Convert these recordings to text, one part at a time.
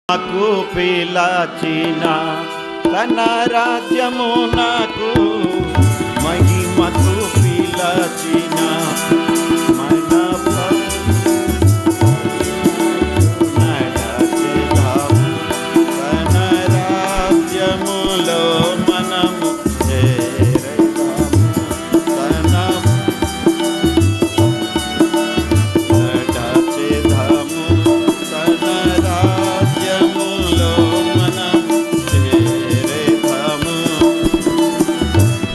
నాకు పిలచిన తన రాజ్యమునకు మహిమకు పిలచిన మన నడచెదాము తన రాజ్యములో మనము చేరదాము తన నడచెదాము తన రాజ్యములో మనము చేరదాము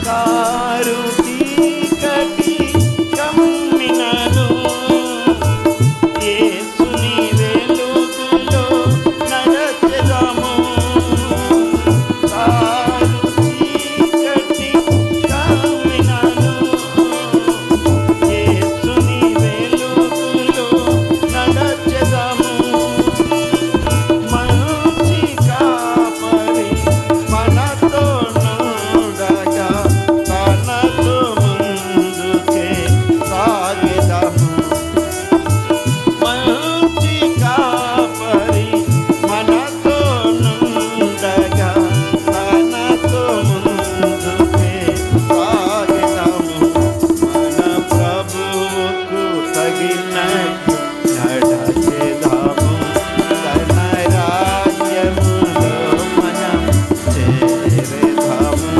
కారు చీకటి కమ్మినను యేసుని వెలుగులో నడచెదాము కారు చీకటి కమ్మినను యేసుని వెలుగులో నడచెదాము మంచి కాపరి మనతో నుండగా తనతో ముందుకే సాగెదాము మంచి కాపరి మనతో నుండగా తనతో ముందుకే సాగెదాము మన ప్రభువుకు తగినట్టు నడచెదాము తన రాజ్యములో మనం చేరదాము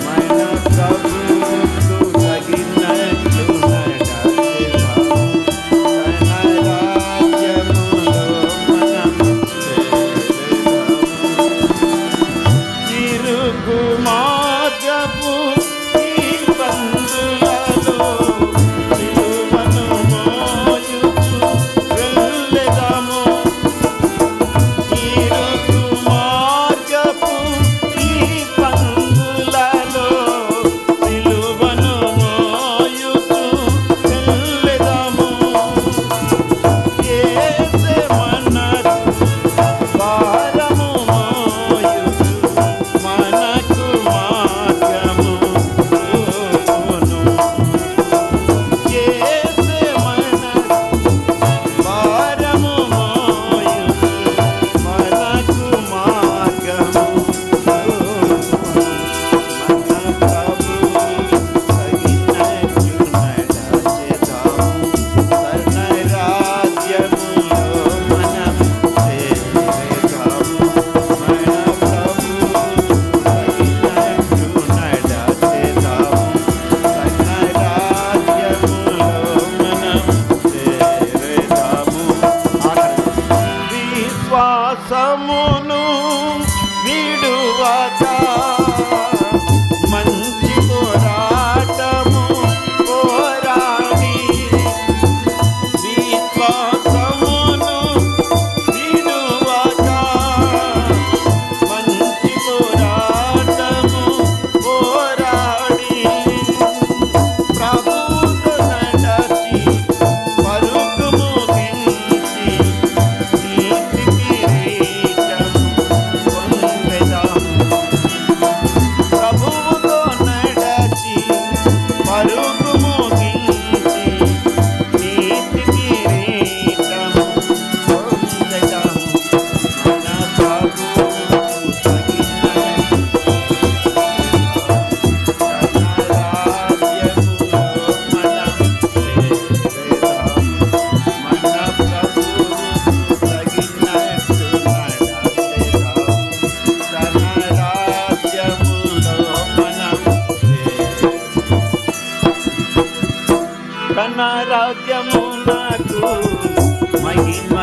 మన ప్రభువుకు తగినట్టు నడచెదాము తన రాజ్యములో మనం చేరదాము ఇరుకు మార్గపు ఈ బంధులలో సిలువను మోయుచు వెళ్ళెదాము ఇరుకు మార్గపు ఈ బంధులలో సిలువను మోయుచు వెళ్ళెదాము యేసే మనకు భారము మోయుచు మనకు మార్గము చూపును యేసే మనకు భారము మోయుచు మనకు మార్గము చూపును మన ప్రభువు తగినట్టు నడచెదాము తన రాజ్యములో మనం చేరదాము మన ప్రభువు తగినట్టు నడచెదాము తన రాజ్యములో మనం చేరదాము విశ్వాసమును విడువక మంచి పోరాటము పోరాడి విశ్వాసమును విడువక మంచి పోరాటము పోరాడి ప్రభువుతో నడచి పరుగు ముగించి నీతి కిరీటము పొందెదాము ప్రభువుతో నడచి పరుగు ముగించి నీతి కిరీటము పొందెదాము మన ప్రభువుకు తగినట్టు తన రాజ్యములో మనం చేరదాము మన ప్రభువుకు తగినట్టు నడచెదాము తన రాజ్యములో మనం తన రాజ్యమునకు మహిమ